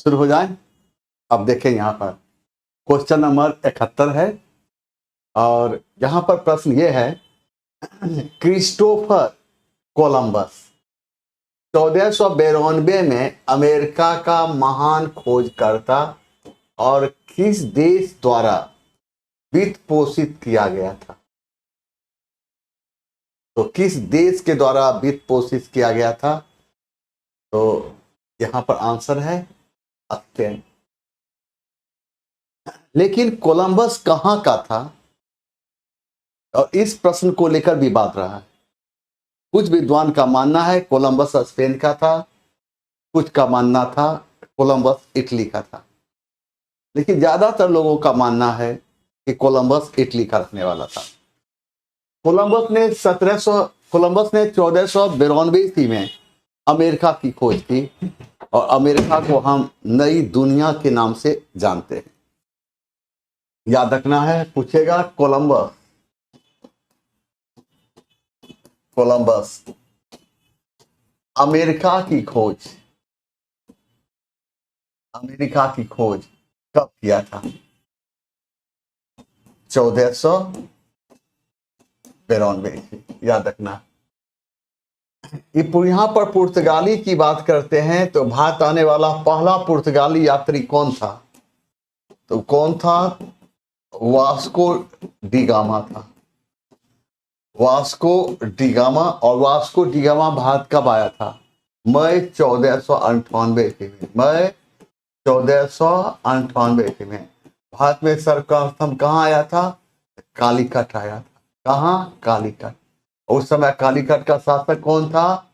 शुरू हो जाए। अब देखें यहाँ पर क्वेश्चन नंबर 71 है और यहाँ पर प्रश्न ये है, क्रिस्टोफर कोलंबस 1492 में अमेरिका का महान खोजकर्ता और किस देश द्वारा वित्त पोषित किया गया था? तो किस देश के द्वारा वित्त पोषित किया गया था? तो यहां पर आंसर है स्पेन। लेकिन कोलंबस कहां का था? और इस प्रश्न को लेकर विवाद रहा है। कुछ विद्वान का मानना है कोलंबस स्पेन का था, कुछ का मानना था कोलंबस इटली का था, लेकिन ज्यादातर लोगों का मानना है कि कोलंबस इटली का रहने वाला था। कोलंबस ने 1492 ईस्वी में अमेरिका की खोज की और अमेरिका को हम नई दुनिया के नाम से जानते हैं। याद रखना है, पूछेगा कोलंबस अमेरिका की खोज कब किया था? 1492। याद रखना। यहाँ पर पुर्तगाली की बात करते हैं तो भारत आने वाला पहला पुर्तगाली यात्री कौन था? तो कौन था? वास्को डी गामा था। Vasco D gamma. और वास्को डी गामा भारत कब आया था? मई 1498 ईस्वी में। मई 1498 ईस्वी में भारत में सर्वप्रथम कहाँ आया था? कालीकट आया था। कहाँ? कालीकट। उस समय कालीकट का शासक कौन था?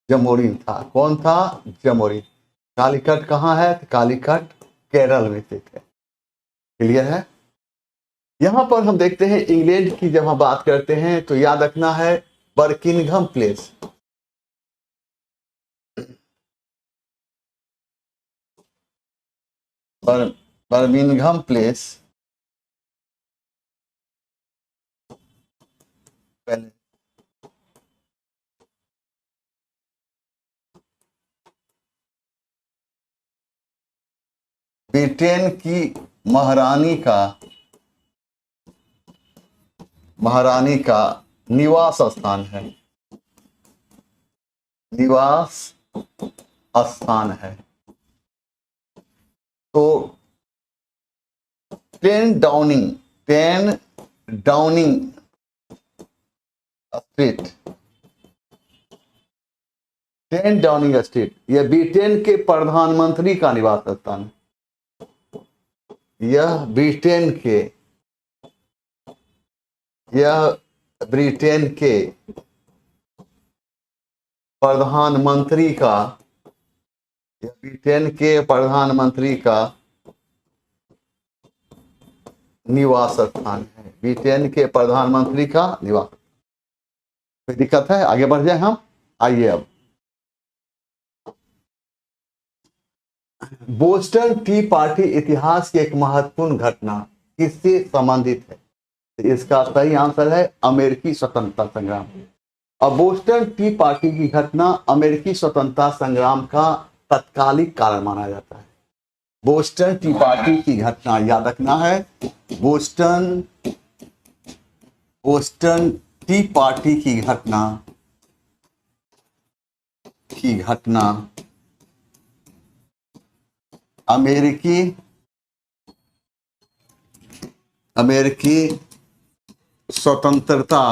जमोरिन था। कौन था? जमोरिन। कालीकट कहाँ है? कालीकट केरल में स्थित है। क्लियर है? यहां पर हम देखते हैं इंग्लैंड की जब हम बात करते हैं तो याद रखना है बर्किंघम प्लेस। बर्मिंघम प्लेस पहले ब्रिटेन की महारानी का निवास स्थान है। निवास स्थान है। तो 10 डाउनिंग स्ट्रीट 10 डाउनिंग स्ट्रीट यह ब्रिटेन के प्रधानमंत्री का निवास स्थान है। यह ब्रिटेन के प्रधानमंत्री का निवास स्थान है। ब्रिटेन के प्रधानमंत्री का निवास। कोई दिक्कत है? आगे बढ़ जाए हम। आइए अब बोस्टन टी पार्टी इतिहास की एक महत्वपूर्ण घटना किससे संबंधित है? इसका सही आंसर है अमेरिकी स्वतंत्रता संग्राम। और बोस्टन टी पार्टी की घटना अमेरिकी स्वतंत्रता संग्राम का तत्कालिक कारण माना जाता है। बोस्टन टी पार्टी की घटना याद रखना है। बोस्टन टी पार्टी की घटना अमेरिकी स्वतंत्रता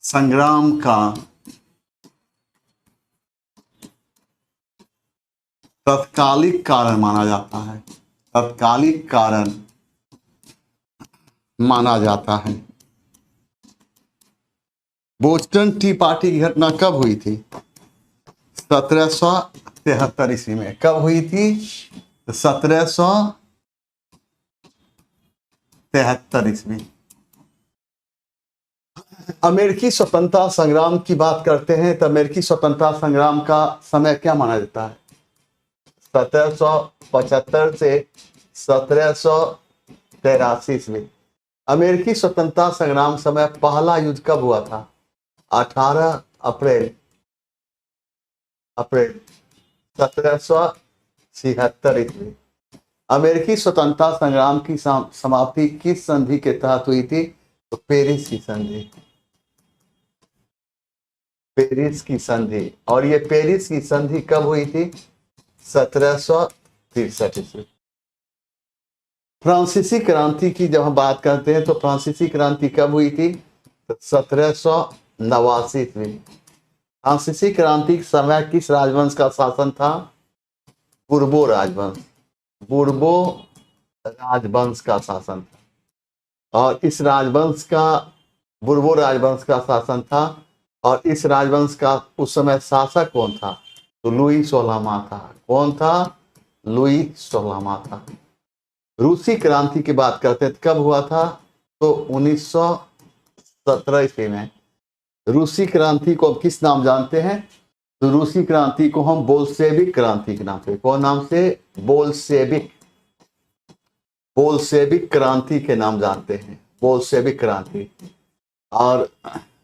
संग्राम का तत्कालिक कारण माना जाता है। तत्कालिक कारण माना जाता है। बोस्टन टी पार्टी की घटना कब हुई थी? 1773 ईस्वी में। कब हुई थी? 1773 ईस्वी। अमेरिकी स्वतंत्रता संग्राम की बात करते हैं तो अमेरिकी स्वतंत्रता संग्राम का समय क्या माना जाता है? 1775 से 1783 ईस्वी। अमेरिकी स्वतंत्रता संग्राम समय पहला युद्ध कब हुआ था? 18 अप्रैल अप्रैल 1776 ईस्वी। अमेरिकी स्वतंत्रता संग्राम की समाप्ति किस संधि के तहत हुई थी? तो पेरिस की संधि, पेरिस की संधि। और ये पेरिस की संधि कब हुई थी? 1763 ईस्वी। फ्रांसीसी क्रांति की जब हम बात करते हैं तो फ्रांसीसी क्रांति कब हुई थी? तो 1789 ईस्वी। फ्रांसीसी क्रांति के समय किस राजवंश का शासन था? बुर्बो राजवंश, बुर्बो राजवंश का शासन था। और इस राजवंश का, बुर्बो राजवंश का शासन था। और इस राजवंश का उस समय शासक कौन था? तो लुई 16वां था। कौन था? लुई 16वां था। रूसी क्रांति की बात करते हैं कब हुआ था? तो 1917 ईस्वी में। रूसी क्रांति को किस नाम जानते हैं? तो रूसी क्रांति को हम बोल्शेविक क्रांति के नाम से, कौन नाम से? बोल्शेविक, बोल्शेविक क्रांति के नाम जानते हैं, बोल्शेविक क्रांति। और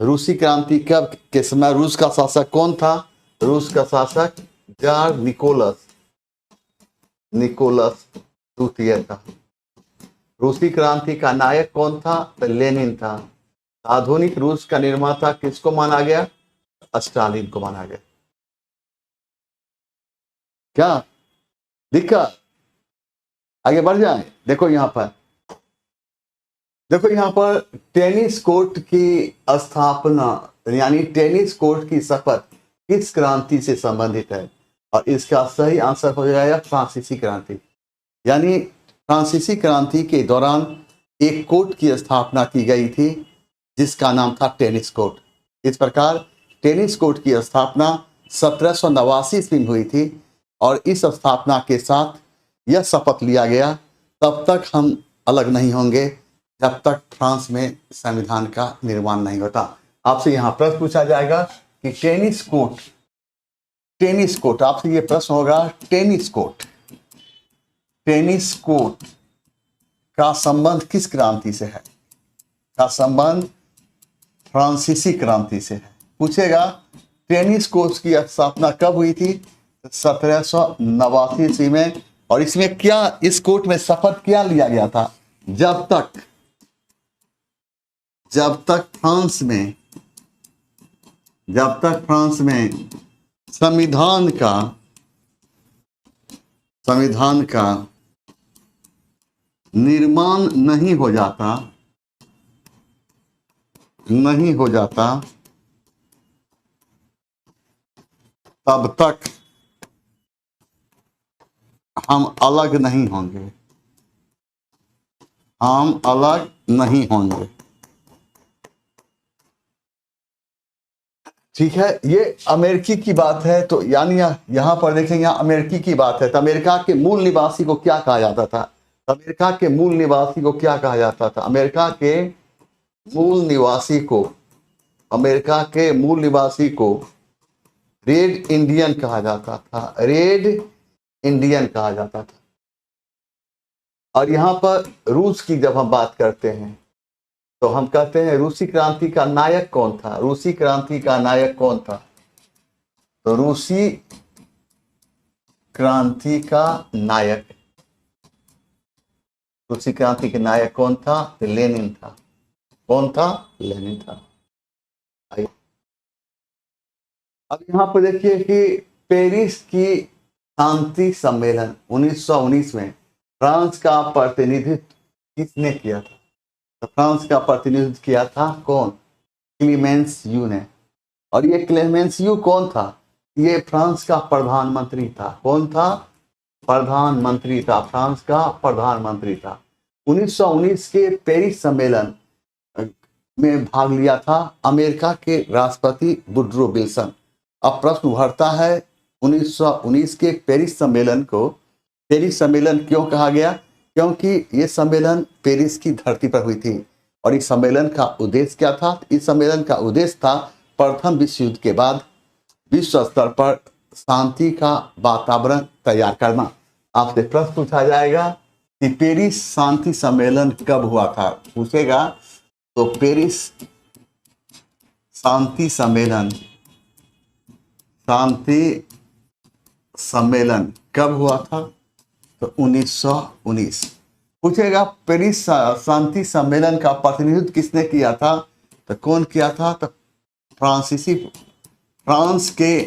रूसी क्रांति कब के समय रूस का शासक कौन था? रूस का शासक जार निकोलस, निकोलस द्वितीय था। रूसी क्रांति का नायक कौन था? तो लेनिन था। आधुनिक रूस का निर्माता किसको माना गया? स्टालिन को माना गया। क्या दिक्कत? आगे बढ़ जाए। देखो यहां पर, देखो यहां पर टेनिस कोर्ट की स्थापना यानी टेनिस कोर्ट की शपथ किस क्रांति से संबंधित है? और इसका सही आंसर हो जाएगा फ्रांसीसी क्रांति। यानी फ्रांसीसी क्रांति के दौरान एक कोर्ट की स्थापना की गई थी जिसका नाम था टेनिस कोर्ट। इस प्रकार टेनिस कोर्ट की स्थापना 1789 ईस्वी में हुई थी। और इस स्थापना के साथ यह शपथ लिया गया, तब तक हम अलग नहीं होंगे जब तक फ्रांस में संविधान का निर्माण नहीं होता। आपसे यहाँ प्रश्न पूछा जाएगा कि टेनिस कोर्ट, टेनिस कोर्ट, आपसे ये प्रश्न होगा टेनिस कोर्ट, टेनिस कोर्ट का संबंध किस क्रांति से है? का संबंध फ्रांसीसी क्रांति से है। पूछेगा टेनिस कोर्ट की स्थापना कब हुई थी? 1789 ईस्वी में। और इसमें क्या, इस कोर्ट में शपथ क्या लिया गया था? जब तक फ्रांस में संविधान का निर्माण नहीं हो जाता तब तक हम अलग नहीं होंगे। ठीक है, ये अमेरिकी की बात है। तो यानी यहां पर देखेंगे, यहाँ अमेरिकी की बात है। तो अमेरिका के मूल निवासी को क्या कहा जाता था? अमेरिका के मूल निवासी को क्या कहा जाता था? अमेरिका के मूल निवासी को रेड इंडियन कहा जाता था, रेड इंडियन कहा जाता था। और यहां पर रूस की जब हम बात करते हैं तो हम कहते हैं रूसी क्रांति का नायक कौन था? रूसी क्रांति का नायक कौन था? तो रूसी क्रांति के नायक कौन था? तो लेनिन था। कौन था? लेनिन था। अब यहां पर देखिए कि पेरिस की शांति सम्मेलन 1919 में फ्रांस का प्रतिनिधित्व किसने किया था? तो फ्रांस का प्रतिनिधित्व किया था कौन? क्लीमेंस-यू ने। और ये क्लेमेंस-यू कौन था? ये फ्रांस का प्रधानमंत्री था। कौन था? प्रधानमंत्री था, फ्रांस का प्रधानमंत्री था। 1919 के पेरिस सम्मेलन में भाग लिया था अमेरिका के राष्ट्रपति वुडरो विल्सन। अब प्रश्न उभरता है 1919 के पेरिस सम्मेलन को पेरिस सम्मेलन क्यों कहा गया? क्योंकि ये सम्मेलन पेरिस की धरती पर हुई थी। और इस सम्मेलन का उद्देश्य क्या था? इस सम्मेलन का उद्देश्य था प्रथम विश्व युद्ध के बाद विश्व स्तर पर शांति का वातावरण तैयार करना। आपसे प्रश्न पूछा जाएगा कि पेरिस शांति सम्मेलन कब हुआ था? पूछेगा तो पेरिस शांति सम्मेलन सम्मेलन कब हुआ था? तो 1919। पूछेगा पेरिस शांति सम्मेलन का प्रतिनिधित्व किसने किया था? तो कौन किया था? तो फ्रांस के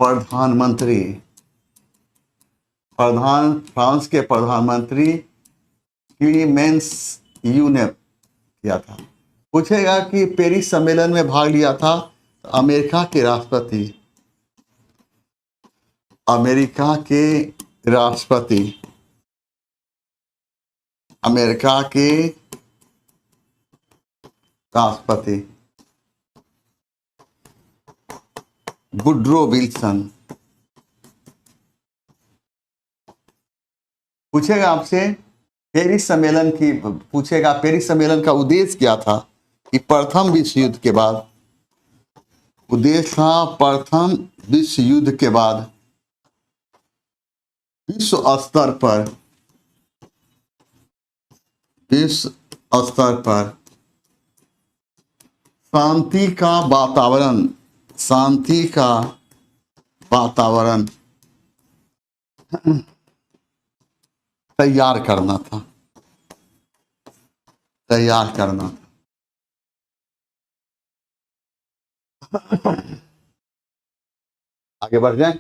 प्रधानमंत्री फ्रांस के प्रधानमंत्री क्लीमेंस यू ने किया था। पूछेगा कि पेरिस सम्मेलन में भाग लिया था तो अमेरिका के राष्ट्रपति अमेरिका के राष्ट्रपति वुड्रो विल्सन। पूछेगा आपसे पेरिस सम्मेलन का उद्देश्य क्या था? कि प्रथम विश्व युद्ध के बाद उद्देश्य था, प्रथम विश्व युद्ध के बाद विश्व स्तर पर शांति का वातावरण तैयार करना था। आगे बढ़ जाए।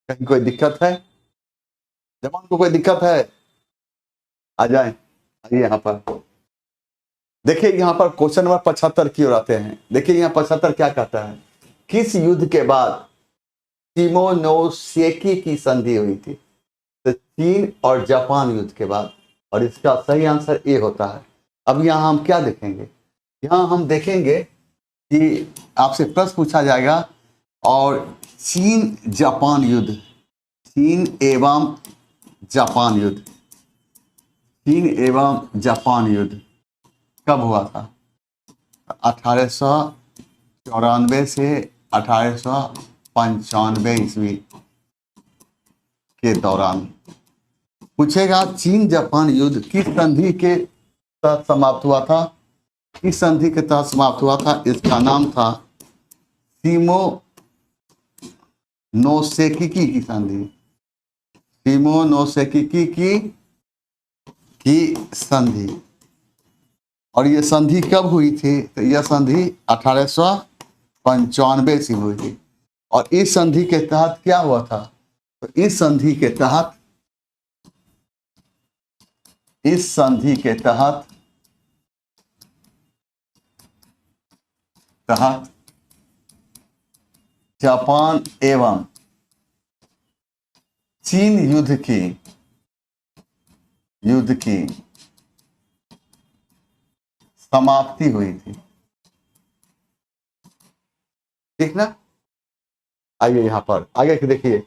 कहीं कोई दिक्कत है? जवान को कोई दिक्कत है? आ जाए, आइए यहाँ पर देखिए। यहाँ पर क्वेश्चन नंबर 75 की ओर आते हैं। देखिए यहाँ 75 क्या कहता है? किस युद्ध के बाद शिमोनोसेकी की संधि हुई थी? तो चीन और जापान युद्ध के बाद। और इसका सही आंसर ए होता है। अब यहाँ हम क्या देखेंगे? यहाँ हम देखेंगे कि आपसे प्रश्न पूछा जाएगा और चीन एवं जापान युद्ध कब हुआ था? 1894 से 1895 ईस्वी के दौरान। पूछेगा चीन जापान युद्ध किस संधि के तहत समाप्त हुआ था? किस संधि के तहत समाप्त हुआ था? इसका नाम था शिमोनोसेकी की संधि। शिमोनोसेकी की संधि। और ये संधि कब हुई थी? तो यह संधि 1895 से हुई थी। और इस संधि के तहत क्या हुआ था? तो इस संधि के तहत जापान एवं चीन युद्ध की समाप्ति हुई थी। ठीक ना? आइए यहां पर आगे देखिए।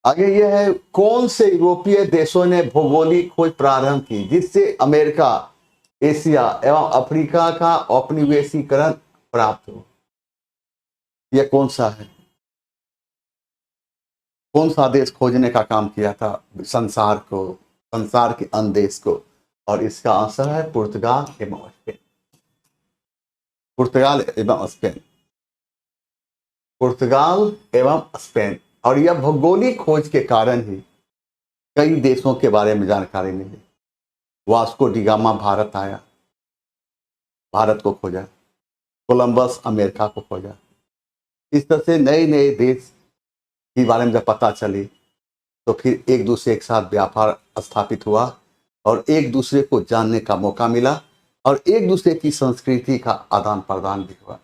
आगे यह है, कौन से यूरोपीय देशों ने भौगोलिक खोज प्रारंभ की जिससे अमेरिका, एशिया एवं अफ्रीका का औपनिवेशीकरण प्राप्त हो? यह कौन सा है? कौन सा देश खोजने का काम किया था संसार के अन्य देश को? और इसका आंसर है पुर्तगाल एवं स्पेन। और यह भौगोलिक खोज के कारण ही कई देशों के बारे में जानकारी मिली। वास्को डी गामा भारत आया, भारत को खोजा। कोलंबस अमेरिका को खोजा। इस तरह से नए नए देश के बारे में जब पता चली तो फिर एक दूसरे के साथ व्यापार स्थापित हुआ और एक दूसरे को जानने का मौका मिला और एक दूसरे की संस्कृति का आदान प्रदान भी हुआ।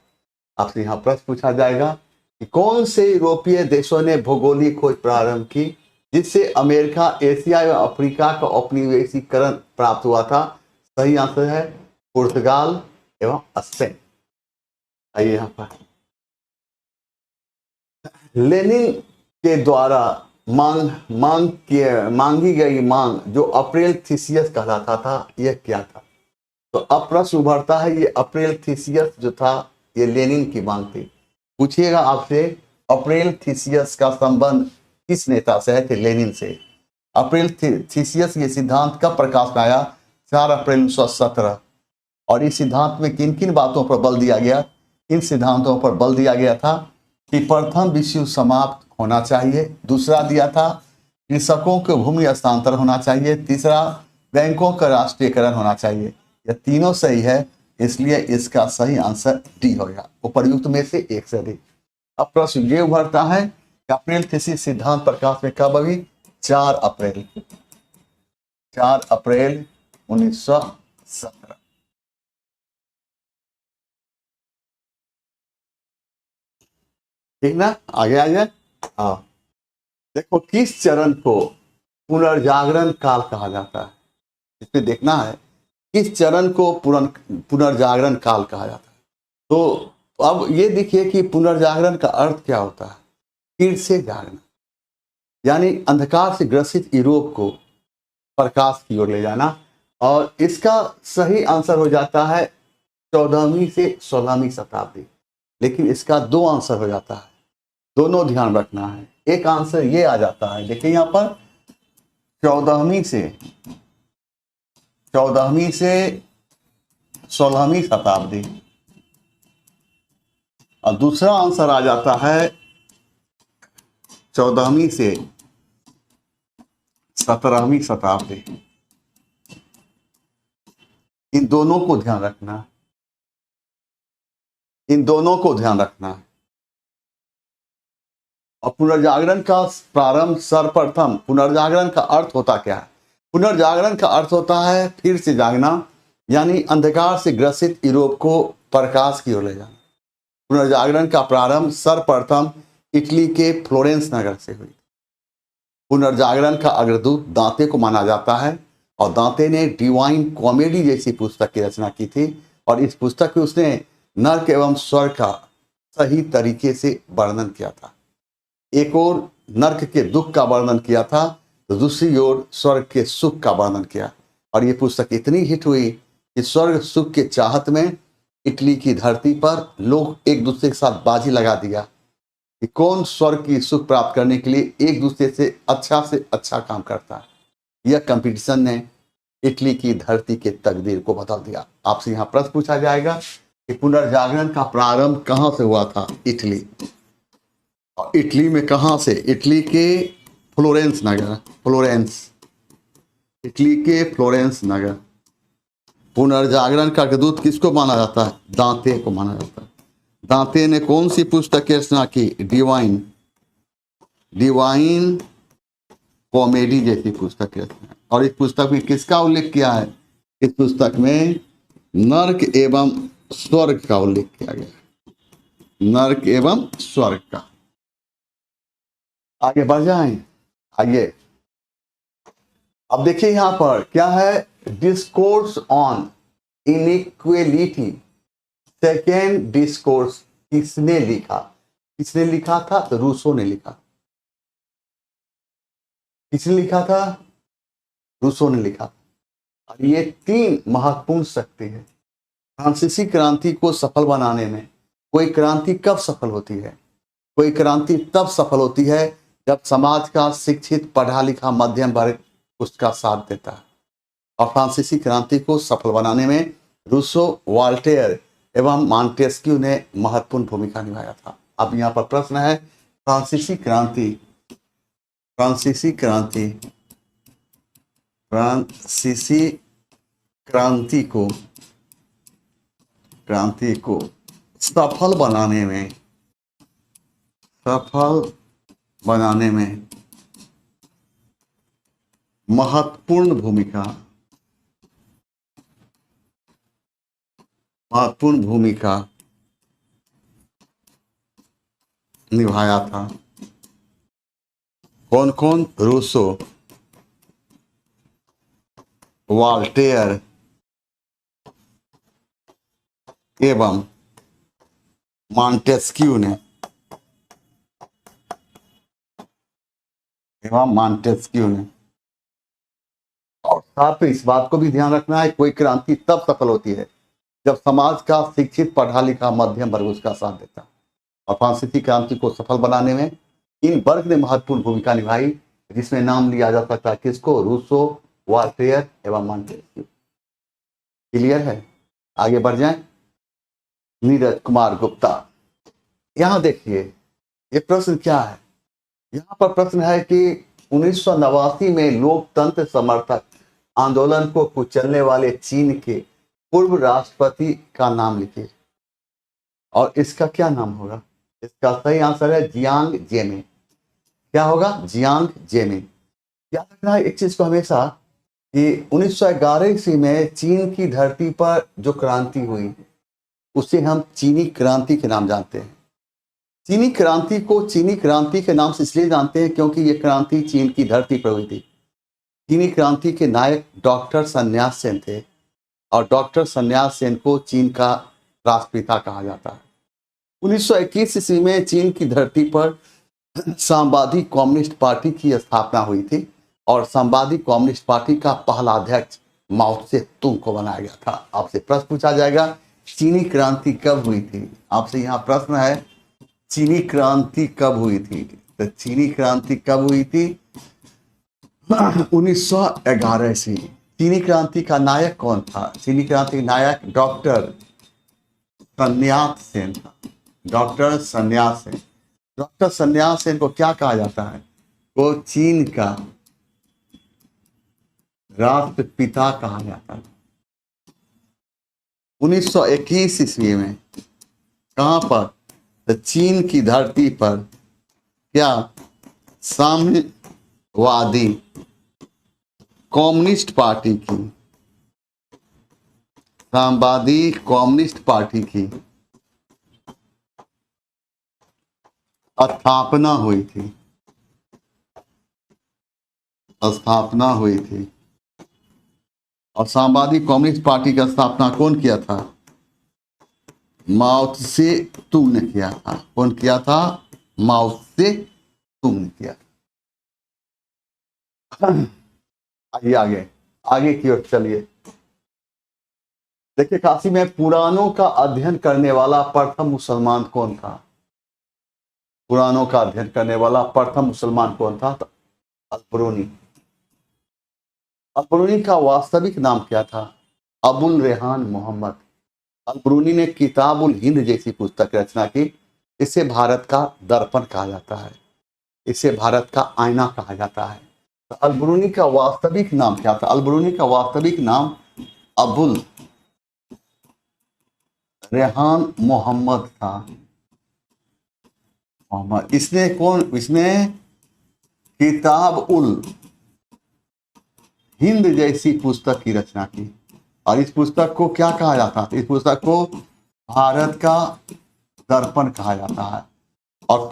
आपसे यहाँ प्रश्न पूछा जाएगा कि कौन से यूरोपीय देशों ने भौगोलिक खोज प्रारंभ की जिससे अमेरिका, एशिया एवं अफ्रीका का औपनिवेशीकरण प्राप्त हुआ था? सही आंसर है पुर्तगाल एवं स्पेन। आइए यहाँ पर लेनिन के द्वारा मांगी गई मांग जो अप्रैल थीसिस कहलाता था, यह क्या था? तो अब प्रश्न उभरता है, ये अप्रैल थीसिस जो था ये लेनिन की मांग थी। पूछिएगा आपसे अप्रैल थीसिस का संबंध किस नेता से है? थे लेनिन से। अप्रैल थीसिस ये सिद्धांत कब प्रकाश में आया? 4 अप्रैल 1917। और इस सिद्धांत में किन किन बातों पर बल दिया गया इन सिद्धांतों पर बल दिया गया था कि प्रथम विश्व युद्ध समाप्त होना चाहिए, दूसरा दिया था कृषकों को भूमि हस्तांतरण होना चाहिए, तीसरा बैंकों का राष्ट्रीयकरण होना चाहिए। यह तीनों सही है, इसलिए इसका सही आंसर डी हो गया, उपर्युक्त में से एक से अधिक। अब प्रश्न ये उभरता है कि अप्रैल थीसिस सिद्धांत प्रकाश में कब हुई? 4 अप्रैल 1917। ठीक ना, आगे आ जाए। हाँ, देखो किस चरण को पुनर्जागरण काल कहा जाता है, इसमें देखना है किस चरण को पुनर्जागरण काल कहा जाता है। तो अब ये देखिए कि पुनर्जागरण का अर्थ क्या होता है? फिर से जागना, यानी अंधकार से ग्रसित यूरोप को प्रकाश की ओर ले जाना। और इसका सही आंसर हो जाता है 14वीं से 16वीं शताब्दी, लेकिन इसका 2 आंसर हो जाता है, दोनों ध्यान रखना है। एक आंसर ये आ जाता है, देखिए यहां पर 14वीं से 16वीं शताब्दी, और दूसरा आंसर आ जाता है 14वीं से 17वीं शताब्दी। इन दोनों को ध्यान रखना है, इन दोनों को ध्यान रखना है। और पुनर्जागरण का प्रारंभ सर्वप्रथम, पुनर्जागरण का अर्थ होता क्या है? पुनर्जागरण का अर्थ होता है फिर से जागना, यानी अंधकार से ग्रसित यूरोप को प्रकाश की ओर ले जाना। पुनर्जागरण का प्रारंभ सर्वप्रथम इटली के फ्लोरेंस नगर से हुई। पुनर्जागरण का अग्रदूत दांते को माना जाता है, और दांते ने डिवाइन कॉमेडी जैसी पुस्तक की रचना की थी, और इस पुस्तक में उसने नर्क एवं स्वर्ग का सही तरीके से वर्णन किया था। एक ओर नर्क के दुख का वर्णन किया था, तो दूसरी ओर स्वर्ग के सुख का वर्णन किया। और ये पुस्तक इतनी हिट हुई कि स्वर्ग सुख के चाहत में इटली की धरती पर लोग एक दूसरे के साथ बाजी लगा दिया कि कौन स्वर्ग की सुख प्राप्त करने के लिए एक दूसरे से अच्छा काम करता है। यह कंपटीशन ने इटली की धरती के तकदीर को बदल दिया। आपसे यहाँ प्रश्न पूछा जाएगा कि पुनर्जागरण का प्रारंभ कहाँ से हुआ था? इटली। और इटली में कहाँ से? इटली के फ्लोरेंस नगर, इटली के फ्लोरेंस नगर। पुनर्जागरण का दूत किसको माना जाता है? दांते को माना जाता है। दांते ने कौन सी पुस्तक की रचना की? डिवाइन कॉमेडी जैसी पुस्तक की रचना। और इस पुस्तक में किसका उल्लेख किया है? इस पुस्तक में नर्क एवं स्वर्ग का उल्लेख किया गया, नर्क एवं स्वर्ग का। आगे बढ़ जाएं, आगे। अब देखिए यहां पर क्या है? Discourse on inequality, second discourse किसने लिखा? किसने लिखा था? तो रूसो ने लिखा। किसने लिखा था? रूसो ने लिखा। और ये 3 महत्वपूर्ण शक्ति है फ्रांसीसी क्रांति को सफल बनाने में। कोई क्रांति कब सफल होती है? कोई क्रांति तब सफल होती है जब समाज का शिक्षित पढ़ा लिखा मध्यम वर्ग उसका साथ देता है। और फ्रांसीसी क्रांति को सफल बनाने में रूसो, वॉल्टेयर एवं मॉन्टेस्क्यू ने महत्वपूर्ण भूमिका निभाया था। अब यहाँ पर प्रश्न है, फ्रांसीसी क्रांति को सफल बनाने में महत्वपूर्ण भूमिका निभाया था। कौन कौन? रूसो, वॉल्टेयर एवं मॉन्टेस्क्यू ने। और साथ ही इस बात को भी ध्यान रखना है, कोई क्रांति तब सफल होती है जब समाज का शिक्षित पढ़ा लिखा मध्यम वर्ग उसका साथ देता। और फ्रांसीसी क्रांति को सफल बनाने में इन वर्ग ने महत्वपूर्ण भूमिका निभाई, जिसमें नाम लिया जा सकता है किसको? रूसो, वॉल्टेयर एवं मॉन्टेस्क्यू। क्लियर है? आगे बढ़ जाएं। नीरज कुमार गुप्ता। यहां देखिए ये प्रश्न क्या है। यहाँ पर प्रश्न है कि 1989 में लोकतंत्र समर्थक आंदोलन को कुचलने वाले चीन के पूर्व राष्ट्रपति का नाम लिखिए और इसका क्या नाम होगा। इसका सही आंसर है जियांग जेमिन। क्या होगा? जियांग जेमिन। याद रखना है एक चीज को हमेशा कि 1911 ईस्वी में चीन की धरती पर जो क्रांति हुई उसे हम चीनी क्रांति के नाम जानते हैं। चीनी क्रांति को चीनी क्रांति के नाम से इसलिए जानते हैं क्योंकि ये क्रांति चीन की धरती पर हुई थी। चीनी क्रांति के नायक डॉक्टर सन्यास सेन थे और डॉक्टर सन्यास सेन को चीन का राष्ट्रपिता कहा जाता है। 1921 ईस्वी में चीन की धरती पर साम्यवादी कम्युनिस्ट पार्टी की स्थापना हुई थी और साम्यवादी कम्युनिस्ट पार्टी का पहला अध्यक्ष माओ त्से तुंग को बनाया गया था। आपसे प्रश्न पूछा जाएगा चीनी क्रांति कब हुई थी। आपसे यहाँ प्रश्न है चीनी क्रांति कब हुई थी। तो चीनी क्रांति कब हुई थी? 1911 ईस्वी। चीनी क्रांति का नायक कौन था? चीनी क्रांति का नायक डॉक्टर सन्यास सेन था। डॉक्टर सन्यास सेन। डॉक्टर सन्यास सेन को क्या कहा जाता है? वो चीन का राष्ट्रपिता कहा जाता है। 1921 ईस्वी में कहां पर? तो चीन की धरती पर क्या साम्यवादी कम्युनिस्ट पार्टी की साम्यवादी कम्युनिस्ट पार्टी की स्थापना हुई थी। स्थापना हुई थी और साम्यवादी कम्युनिस्ट पार्टी का स्थापना कौन किया था? माओ त्से तुंग ने किया था। कौन किया था? माओ त्से तुंग ने किया था। आइए आगे आगे की ओर चलिए। देखिए काशी में पुराणों का अध्ययन करने वाला प्रथम मुसलमान कौन था? पुराणों का अध्ययन करने वाला प्रथम मुसलमान कौन था? तो अल-बरूनी। अल-बरूनी का वास्तविक नाम क्या था? अबुल रेहान मोहम्मद। अल-बरूनी ने किताबुल हिंद जैसी पुस्तक रचना की। इसे भारत का दर्पण कहा जाता है। इसे भारत का आईना कहा जाता है। तो अल-बरूनी का वास्तविक नाम क्या था? अल-बरूनी का वास्तविक नाम अबुल रेहान मोहम्मद था। मोहम्मद। इसने किताब उल हिंद जैसी पुस्तक की रचना की और इस पुस्तक को क्या कहा जाता है? इस पुस्तक को भारत का दर्पण कहा जाता है। और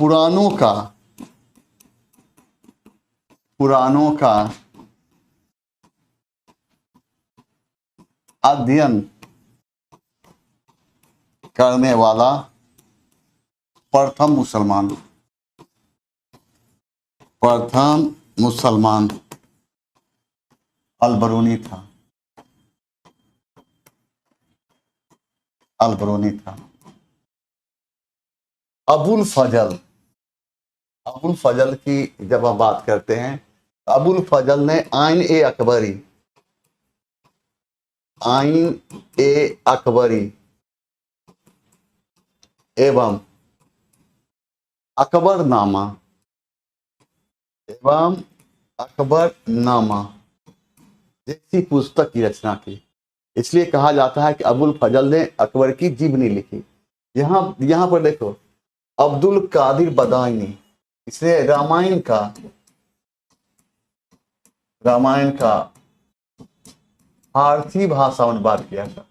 पुराणों का अध्ययन करने वाला प्रथम मुसलमान अल-बरूनी था। अल-बरूनी था। अबुल फजल की जब हम बात करते हैं, अबुल फजल ने आइन ए अकबरी एवं अकबरनामा जैसी पुस्तक की रचना की। इसलिए कहा जाता है कि अबुल फजल ने अकबर की जीवनी लिखी। यहां पर देखो अब्दुल कादिर बदायूनी, इसने रामायण का फारसी भाषा में अनुवाद किया था।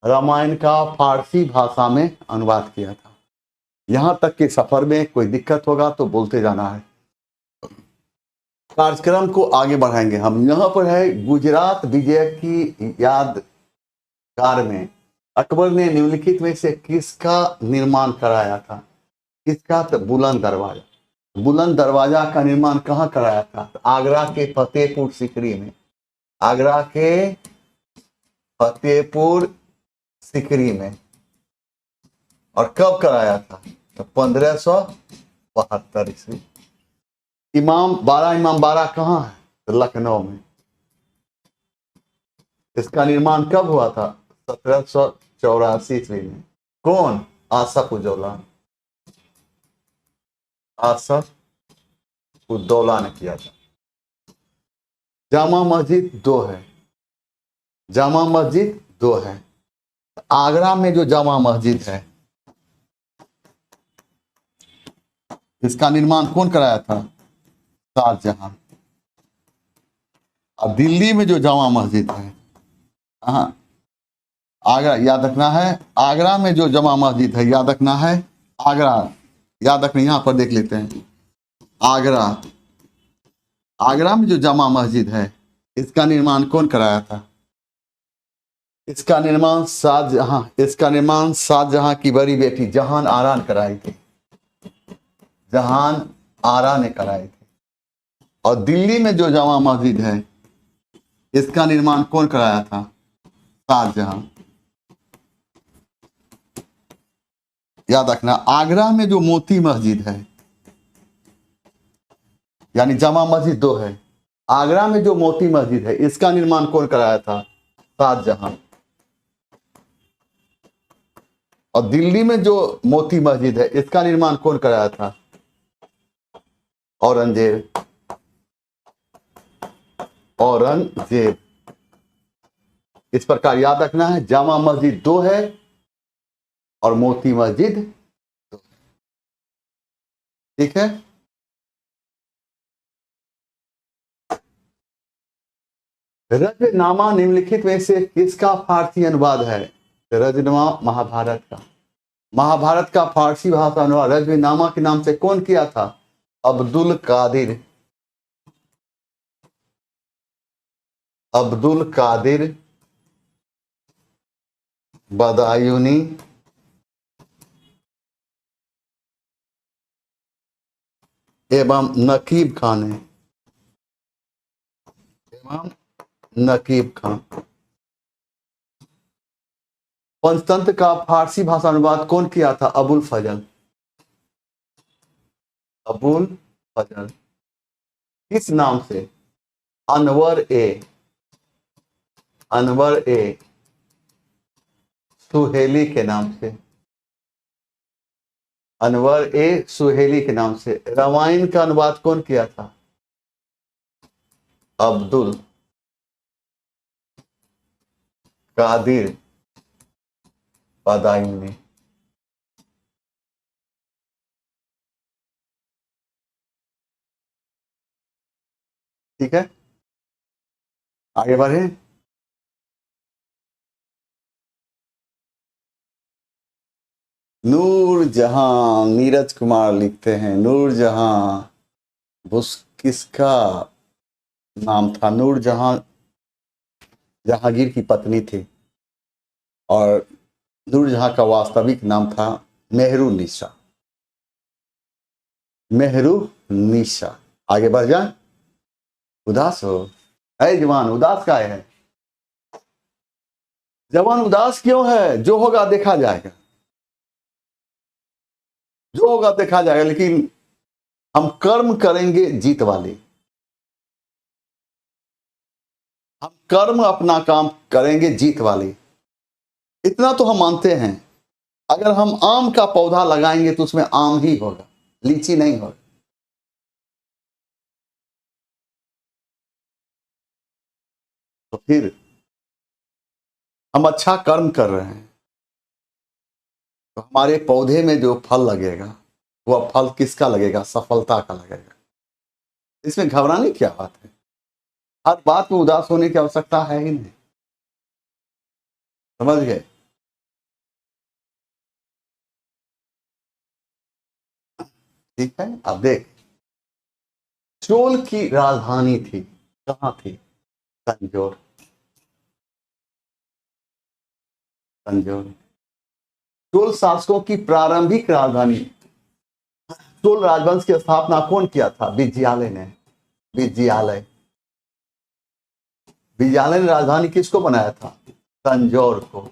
रामायण का फारसी भाषा में अनुवाद किया था। यहां तक कि सफर में कोई दिक्कत होगा तो बोलते जाना है। कार्यक्रम को आगे बढ़ाएंगे हम। यहाँ पर है गुजरात विजय की यादगार में अकबर ने निम्नलिखित में से किसका निर्माण कराया था? किसका? तो बुलंद दरवाजा। बुलंद दरवाजा का निर्माण कहाँ कराया था? तो आगरा के फतेहपुर सीकरी में। आगरा के फतेहपुर सीकरी में। और कब कराया था? तो 1572 ईस्वी। इमाम बाड़ा कहाँ है? तो लखनऊ में। इसका निर्माण कब हुआ था? 1784 ईस्वी में। कौन? आसफ उद्दौला। आसफ उद्दौला ने किया था। जामा मस्जिद दो है, जामा मस्जिद दो है। आगरा में जो जामा मस्जिद है, इसका निर्माण कौन कराया था? शाहजहां। और दिल्ली में जो जामा मस्जिद है, हाँ, आगरा याद रखना है। आगरा में जो जामा मस्जिद है याद रखना है, आगरा याद रखना। यहां पर देख लेते हैं, आगरा, आगरा में जो जामा मस्जिद है, इसका निर्माण कौन कराया था? इसका निर्माण शाहजहां, इसका निर्माण शाहजहां की बड़ी बेटी जहान आरा ने कराई थी, जहान आरा ने कराई थी। और दिल्ली में जो जामा मस्जिद है, इसका निर्माण कौन कराया था? शाहजहां। याद रखना। आगरा में जो मोती मस्जिद है, यानी जामा मस्जिद दो है, आगरा में जो मोती मस्जिद है, इसका निर्माण कौन कराया था? शाहजहां। और दिल्ली में जो मोती मस्जिद है, इसका निर्माण कौन कराया था? औरंगजेब। औरंगजेब। इस प्रकार याद रखना है, जामा मस्जिद दो है और मोती मस्जिद दो। ठीक है। रजनामा निम्नलिखित में से किसका फारसी अनुवाद है? रजनामा महाभारत का। महाभारत का फारसी भाषा अनुवाद रजनामा के नाम से कौन किया था? अब्दुल कादिर। अब्दुल कादिर बदायूनी एवं नकीब खान है, एवं नकीब खान। पंचतंत्र का फारसी भाषा अनुवाद कौन किया था? अबुल फजल। अबुल फजल। किस नाम से? अनवर ए, अनवर ए सुहेली के नाम से, अनवर ए सुहेली के नाम से। रामायण का अनुवाद कौन किया था? अब्दुल कादिर बदायूनी। ठीक है, आगे बढ़े। नूर जहां, नीरज कुमार लिखते हैं नूर जहां, किसका नाम था? नूर जहां जहांगीर की पत्नी थी और नूर जहां का वास्तविक नाम था मेहरू निशा। मेहरू निशा। आगे बढ़ जाए। उदास हो? है जवान, उदास का है? जवान उदास क्यों है? जो होगा देखा जाएगा, जो होगा देखा जाएगा, लेकिन हम कर्म करेंगे जीत वाले। हम कर्म अपना काम करेंगे जीत वाले, इतना तो हम मानते हैं। अगर हम आम का पौधा लगाएंगे तो उसमें आम ही होगा, लीची नहीं होगा। तो फिर हम अच्छा कर्म कर रहे हैं तो हमारे पौधे में जो फल लगेगा, वह फल किसका लगेगा? सफलता का लगेगा। इसमें घबराने की क्या बात है? हर बात में उदास होने की आवश्यकता है ही नहीं। समझ गए? ठीक है। अब देख, चोल की राजधानी थी, कहां थी? तंजौर। तंजौर। चोल शासकों की प्रारंभिक राजधानी, चोल राजवंश की स्थापना कौन किया था? विजयालय ने। विजयालय। विजयालय ने राजधानी किसको बनाया था? तंजौर को।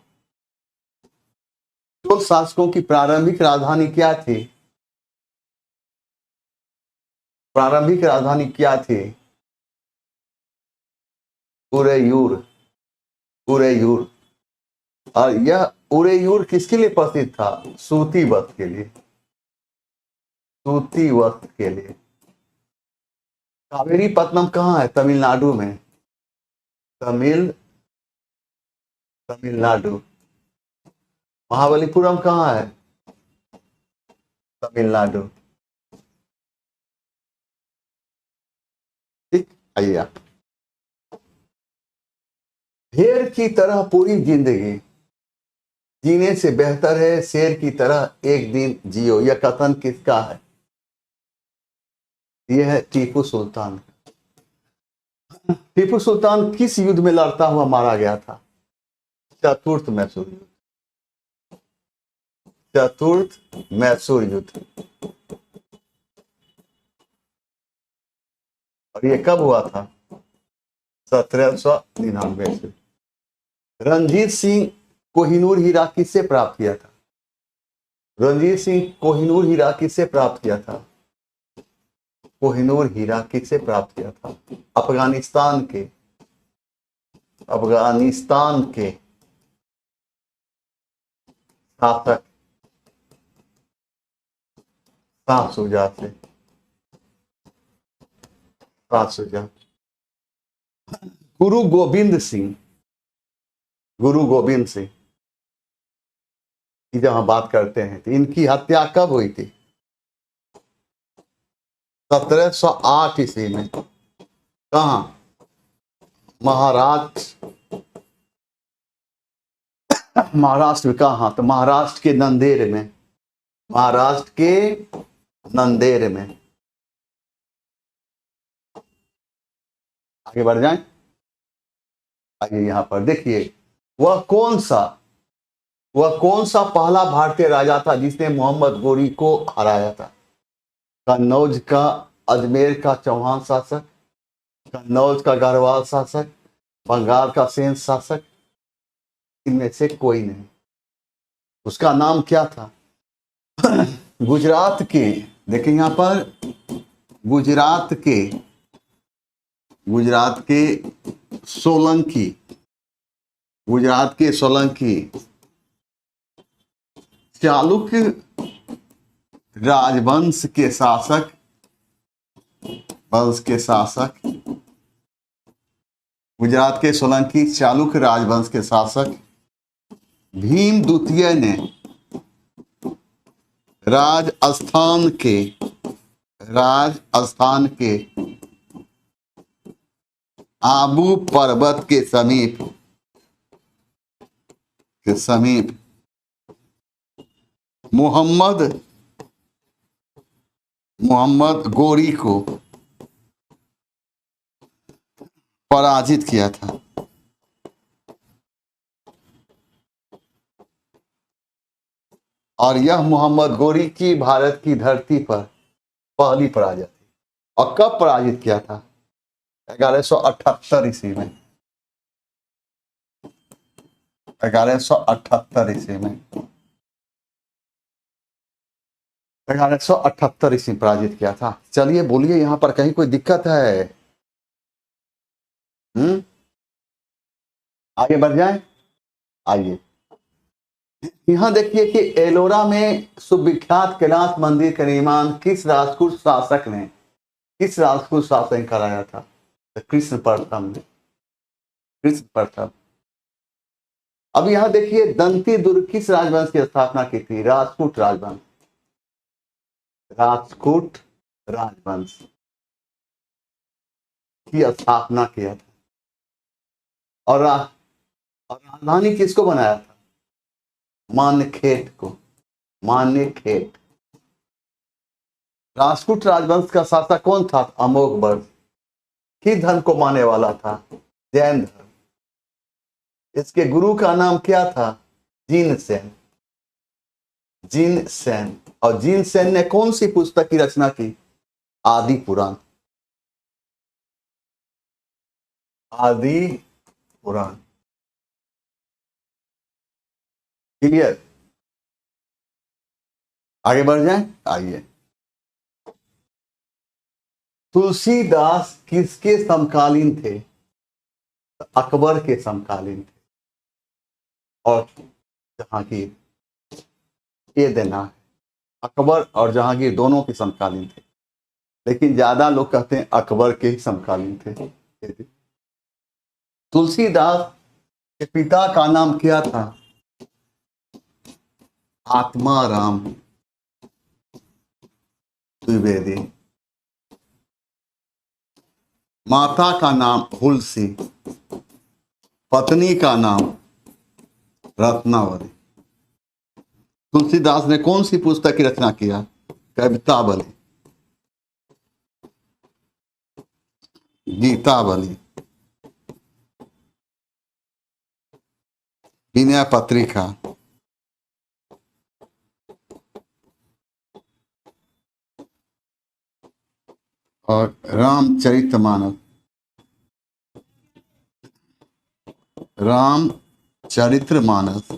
चोल शासकों की प्रारंभिक राजधानी क्या थी? प्रारंभिक राजधानी क्या थी? उरेयूर। उरेयूर। और यह उरेयूर किसके लिए प्रसिद्ध था? सूती वस्त्र के लिए, सूती वस्त्र के लिए। कावेरी पत्तनम कहाँ है? तमिलनाडु में, तमिलनाडु। महाबलीपुरम कहाँ है? तमिलनाडु। ठीक, आइए आप। भेड़ की तरह पूरी जिंदगी जीने से बेहतर है शेर की तरह एक दिन जियो। यह कथन किसका है? यह है टीपू सुल्तान। टीपू सुल्तान किस युद्ध में लड़ता हुआ मारा गया था? चतुर्थ मैसूर युद्ध, चतुर्थ मैसूर युद्ध। और ये कब हुआ था? 1799 से। रणजीत सिंह कोहिनूर हीरा किससे प्राप्त किया था? रणजीत सिंह कोहिनूर हीरा किससे प्राप्त किया था? कोहिनूर हीरा किससे प्राप्त किया था? अफगानिस्तान के, अफगानिस्तान के शासक शाह शुजा से, शाह शुजा। गुरु गोविंद सिंह, गुरु गोविंद सिंह की जब हम बात करते हैं तो इनकी हत्या कब हुई थी? 1708 ईस्वी में। कहा? महाराष्ट्र, महाराष्ट्र में। कहा? तो महाराष्ट्र के नंदेड़ में, महाराष्ट्र के नंदेड़ में। आगे बढ़ जाएं। आइए यहां पर देखिए, वह कौन सा पहला भारतीय राजा था जिसने मोहम्मद गोरी को हराया था? कन्नौज का, अजमेर का चौहान शासक, कन्नौज का गढ़वाल शासक, बंगाल का सेन शासक, इनमें से कोई नहीं। उसका नाम क्या था? गुजरात के, देखिए यहां पर, गुजरात के सोलंकी, गुजरात के सोलंकी चालुक्य राजवंश के शासक, गुजरात के सोलंकी चालुक्य राजवंश के शासक भीम द्वितीय ने राजस्थान के आबू पर्वत के समीप मोहम्मद गोरी को पराजित किया था। और यह मोहम्मद गोरी की भारत की धरती पर पहली पराजय थी। और कब पराजित किया था? 1178 ईस्वी में, 1178 ईस्वी में, 1178 ईस्वी में पराजित किया था। चलिए बोलिए, यहां पर कहीं कोई दिक्कत है? आगे बढ़ जाए। आइए यहां देखिए कि एलोरा में सुविख्यात कैलाश मंदिर का निर्माण किस राजपूत शासक ने कराया था? तो कृष्ण प्रथम। अब यहां देखिए, दंती दुर्ग किस राजवंश की स्थापना की थी? राजपूत राजवंश की स्थापना किया था। और राजधानी किसको बनाया था? मान्यखेट। राजपूत राजवंश का शासक कौन था? अमोघवर्ष। किस धर्म को मानने वाला था? जैन धर्म। इसके गुरु का नाम क्या था? जिनसेन। और जिनसेन ने कौन सी पुस्तक की रचना की? आदि पुराण। क्लियर? आगे बढ़ जाएं। आइए, तुलसीदास किसके समकालीन थे? अकबर के समकालीन थे। और जहांगीर, ये देना है। अकबर और जहांगीर दोनों के समकालीन थे, लेकिन ज्यादा लोग कहते हैं अकबर के ही समकालीन थे। तुलसीदास के पिता का नाम क्या था? आत्माराम द्विवेदी। माता का नाम हुलसी, पत्नी का नाम रत्नावली। तुलसीदास ने कौन सी पुस्तक की रचना किया? कवितावली, गीतावली, विनय पत्रिका, और रामचरितमानस। रामचरितमानस।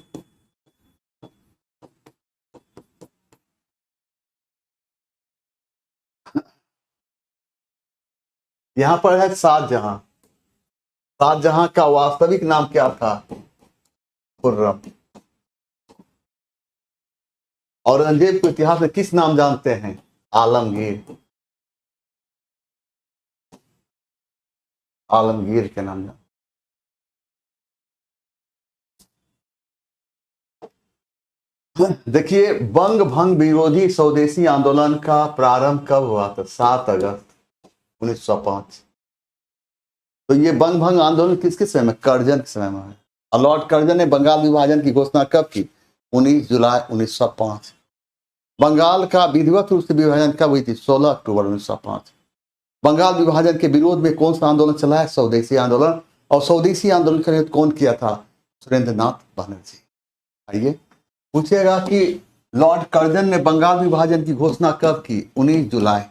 यहां पर है शाहजहां। शाहजहां का वास्तविक नाम क्या था? खुर्रम। औरंगजेब को इतिहास में किस नाम जानते हैं? आलमगीर। आलमगीर के नाम जानते। देखिए, बंग भंग विरोधी स्वदेशी आंदोलन का प्रारंभ कब हुआ था? 7 अगस्त 1905। तो ये बंग भंग आंदोलन किसके समय में? कर्जन के समय में है। और लॉर्ड कर्जन ने बंगाल विभाजन की घोषणा कब की? 19 जुलाई 1905। बंगाल का विधिवत रूप से विभाजन कब हुई थी? 16 अक्टूबर 1905। बंगाल विभाजन के विरोध में कौन सा आंदोलन चला है? स्वदेशी आंदोलन। और स्वदेशी आंदोलन का नेतृत्व कौन किया था? सुरेंद्र नाथ बनर्जी। आइए, पूछेगा कि लॉर्ड कर्जन ने बंगाल विभाजन की घोषणा कब की? 19 जुलाई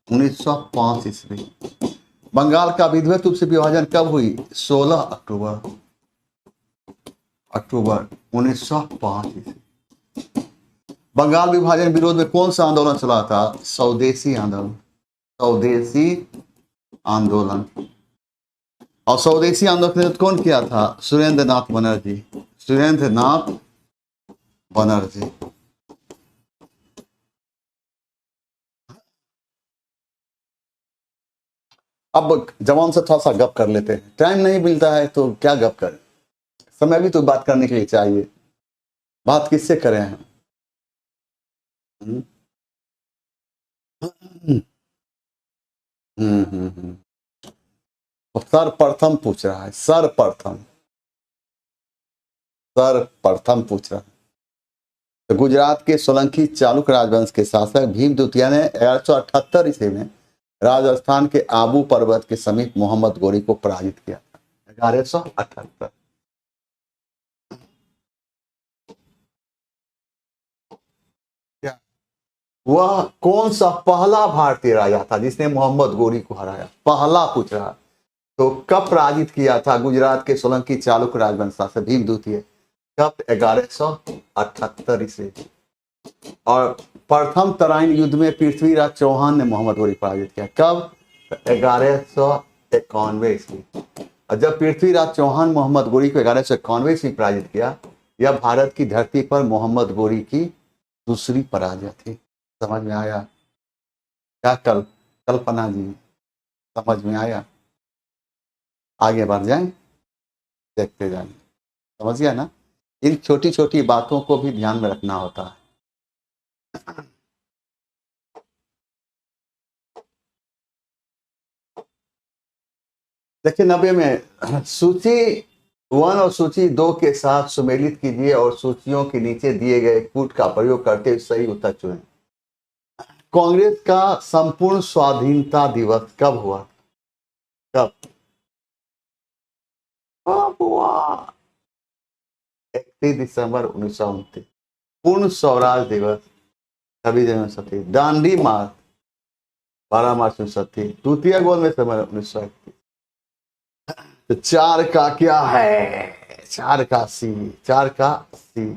1905 ईस्वी। बंगाल का विधिवत रूप से विभाजन कब हुई? 16 अक्टूबर 1905 ईस्वी। बंगाल विभाजन विरोध में कौन सा आंदोलन चला था? स्वदेशी आंदोलन। स्वदेशी आंदोलन। और स्वदेशी आंदोलन का नेतृत्व कौन किया था? सुरेंद्र नाथ बनर्जी। सुरेंद्र नाथ बनर्जी। अब जवान से थोड़ा सा गप कर लेते हैं, टाइम नहीं मिलता है तो क्या गप करें, समय भी तो बात करने के लिए चाहिए। बात किससे करें हम? हम्म सर्वप्रथम पूछ रहा है, सर्वप्रथम, सर्वप्रथम पूछ रहा है। तो गुजरात के सोलंकी चालुक्य राजवंश के शासक भीम द्वितीय ने 1178 ईस्वी में राजस्थान के आबू पर्वत के समीप मोहम्मद गोरी को पराजित किया था। 1178। क्या वह कौन सा पहला भारतीय राजा था जिसने मोहम्मद गोरी को हराया? पहला पूछ रहा। तो कब पराजित किया था गुजरात के सोलंकी चालुक्य राजवंश शासक भीम द्वितीय? कब? 1178 ईस्वी। और प्रथम तराइन युद्ध में पृथ्वीराज चौहान ने मोहम्मद गोरी पराजित किया। कब? 1191 ईस्वी। और जब पृथ्वीराज चौहान मोहम्मद गोरी को 1191 ईस्वी पराजित किया, यह भारत की धरती पर मोहम्मद गोरी की दूसरी पराजय थी। समझ में आया? क्या कल्पना जी, समझ में आया? आगे बढ़ जाएं, देखते जाएंगे। समझ गया ना? इन छोटी छोटी बातों को भी ध्यान में रखना होता है। देखिए, 90 में सूची 1 और सूची 2 के साथ सुमेलित कीजिए और सूचियों के नीचे दिए गए कूट का प्रयोग करते हुए सही उत्तर चुनें। कांग्रेस का संपूर्ण स्वाधीनता दिवस कब हुआ? कब? कब हुआ? 31 दिसंबर 1929। पूर्ण स्वराज दिवस 26 जनवरी 1937। दांडी मार्च 12 मार्च 1937। द्वितीय गोल में समय 1931। तो 4 का क्या है? 4 का सी। 4 का सी।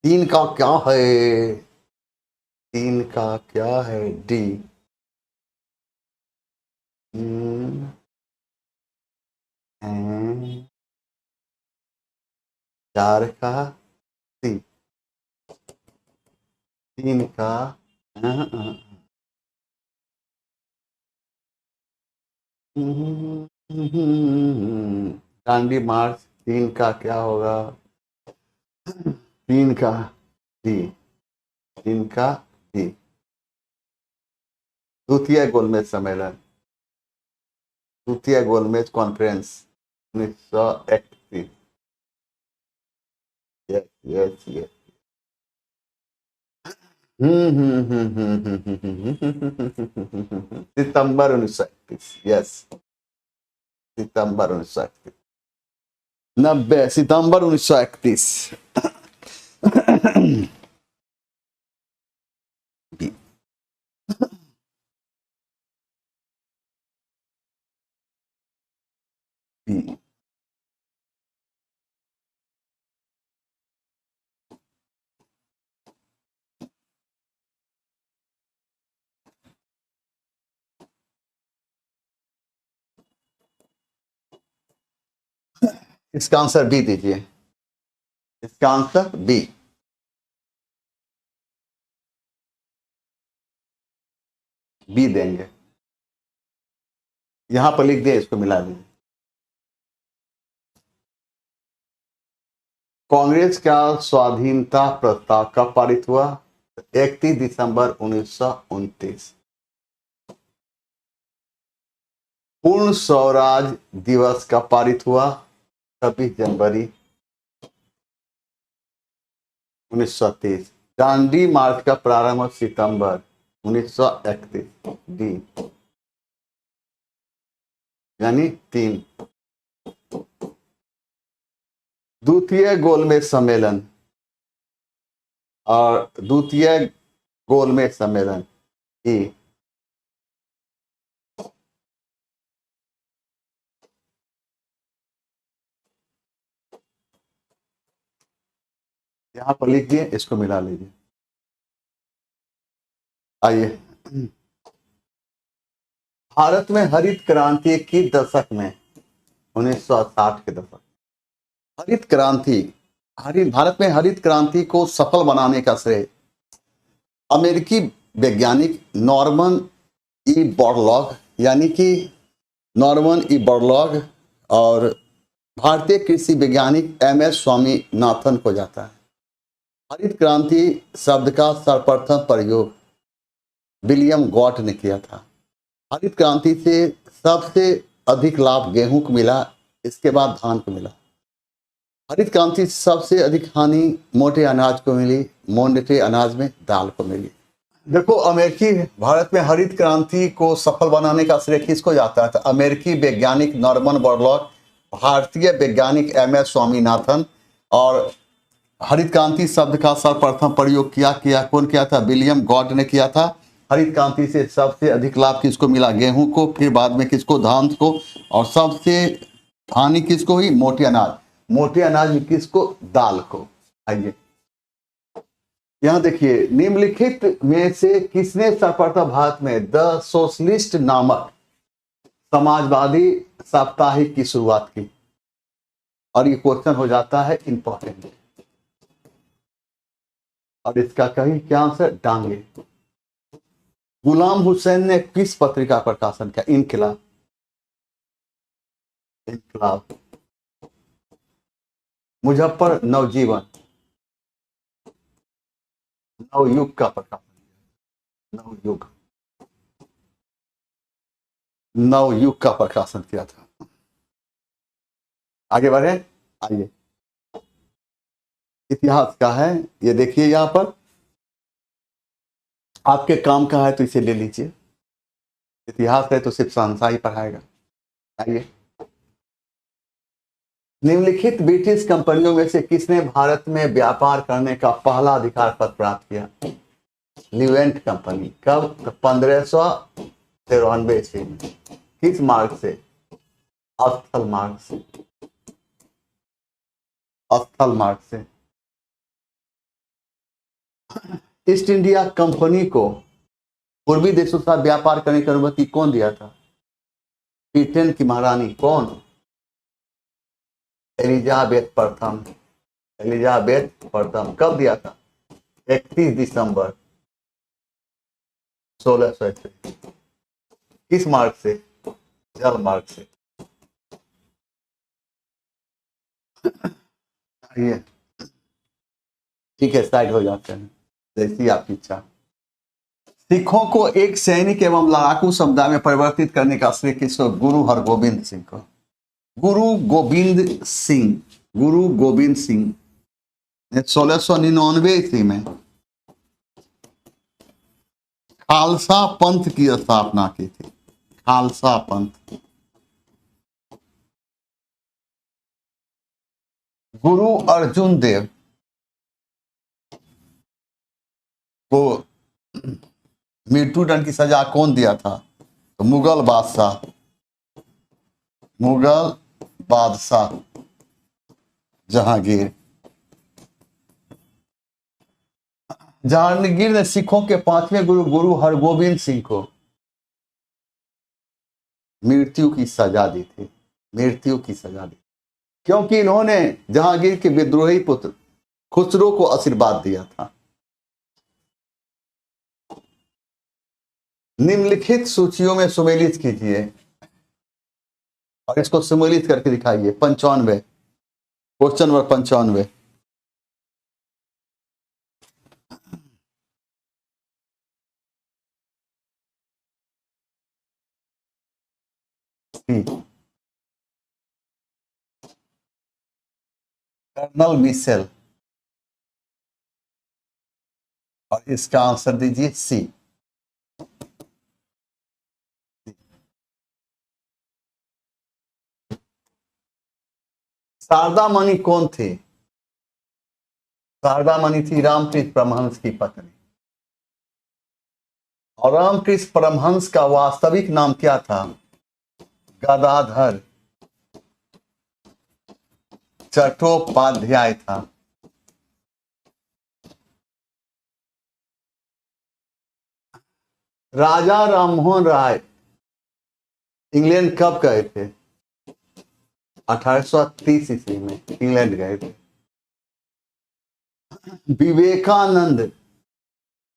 3 का क्या है? 3 का क्या है? डी। 4 का सी, 3 का डांडी मार्च, 3 का क्या होगा? 3 का डी, 3 का डी। द्वितीय गोलमेज सम्मेलन, द्वितीय गोलमेज कॉन्फ्रेंस 1931। Yes yes yes. सितंबर 1931। यस, सितंबर 1931। 90 सितंबर 1931। B, B. इसका आंसर बी दीजिए, इसका आंसर बी। बी देंगे, यहां पर लिख दिए, इसको मिला दीजिए। कांग्रेस का स्वाधीनता प्रस्ताव कब पारित हुआ? 31 दिसंबर 1929। पूर्ण स्वराज दिवस कब पारित हुआ? 26 जनवरी 1930। दांडी मार्च का प्रारंभ सितंबर 1931। डी, यानी 3। द्वितीय गोलमेज सम्मेलन, और द्वितीय गोलमेज सम्मेलन ई, यहां पर लिख दिए, इसको मिला लीजिए। आइए, भारत में हरित क्रांति की दशक में, 1960 के दशक, हरित क्रांति, भारत में हरित क्रांति को सफल बनाने का श्रेय अमेरिकी वैज्ञानिक नॉर्मन ई बोरलॉग, यानी कि नॉर्मन ई बोरलॉग, और भारतीय कृषि वैज्ञानिक एमएस स्वामीनाथन को जाता है। हरित क्रांति शब्द का सर्वप्रथम प्रयोग विलियम गॉट ने किया था। हरित क्रांति से सबसे अधिक लाभ गेहूं को मिला, इसके बाद धान को मिला। हरित क्रांति से सबसे अधिक हानि मोटे अनाज को मिली, मोटे अनाज में दाल को मिली। देखो, अमेरिकी भारत में हरित क्रांति को सफल बनाने का श्रेय किसको जाता है? तो अमेरिकी वैज्ञानिक नॉर्मन बोरलॉग, भारतीय वैज्ञानिक एमएस स्वामीनाथन, और हरित क्रांति शब्द का सर्वप्रथम प्रयोग कौन किया था? विलियम गॉड ने किया था। हरित क्रांति से सबसे अधिक लाभ किसको मिला? गेहूं को, फिर बाद में किसको? धान को, और सबसे हानि किसको हुई? मोटे अनाज। मोटे अनाज में किसको? दाल को। आइए, यहां देखिए, निम्नलिखित में से किसने सर्वप्रथम भारत में द सोशलिस्ट नामक समाजवादी साप्ताहिक की शुरुआत की? और ये क्वेश्चन हो जाता है इंपॉर्टेंट, और इसका कहीं क्या आंसर? डांगे। गुलाम हुसैन ने किस पत्रिका का प्रकाशन किया? इनकलाब। इनकलाब। मुजफ्फर नवजीवन, नवयुग का प्रकाशन, नवयुग, नवयुग का प्रकाशन किया था। आगे बढ़े, आइए, इतिहास का है, ये देखिए यहां पर आपके काम का है तो इसे ले लीजिए। इतिहास है तो सिर्फ शहंशाह ही पढ़ाएगा। आइए, निम्नलिखित ब्रिटिश कंपनियों में से किसने भारत में व्यापार करने का पहला अधिकार पत्र प्राप्त किया? ल्यूएंट कंपनी। कब? 1593 ईस्वी में। किस मार्ग से? स्थल मार्ग से। स्थल मार्ग से। ईस्ट इंडिया कंपनी को पूर्वी देशों से व्यापार करने की अनुमति कौन दिया था? ब्रिटेन की महारानी कौन? एलिजाबेथ प्रथम। एलिजाबेथ प्रथम कब दिया था? 31 दिसंबर 1601। किस मार्ग से? जल मार्ग से। ये ठीक है, साइड हो जाते हैं, जैसी आपकी इच्छा। सिखों को एक सैनिक एवं लड़ाकू समुदाय में परिवर्तित करने का श्रेय किसको? गुरु हरगोविंद सिंह को। गुरु गोविंद सिंह, गुरु गोविंद सिंह ने 1699 ईस्वी में खालसा पंथ की स्थापना की थी। खालसा पंथ। गुरु अर्जुन देव को मृत्युदंड की सजा कौन दिया था? तो मुगल बादशाह, मुगल बादशाह जहांगीर। जहांगीर ने सिखों के 5वें गुरु गुरु हरगोविंद सिंह को मृत्यु की सजा दी थी। मृत्यु की सजा दी क्योंकि इन्होंने जहांगीर के विद्रोही पुत्र खुसरो को आशीर्वाद दिया था। निम्नलिखित सूचियों में सुमेलित कीजिए और इसको सुमेलित करके दिखाइए। 95, क्वेश्चन नंबर 95। कर्नल मिशेल, और इसका आंसर दीजिए सी। शारदा मणि कौन थी? शारदा मणि थी रामकृष्ण परमहंस की पत्नी। और रामकृष्ण परमहंस का वास्तविक नाम क्या था? गदाधर चट्टोपाध्याय था। राजा राममोहन राय इंग्लैंड कब गए थे? 1830 ईस्वी में इंग्लैंड गए थे। विवेकानंद,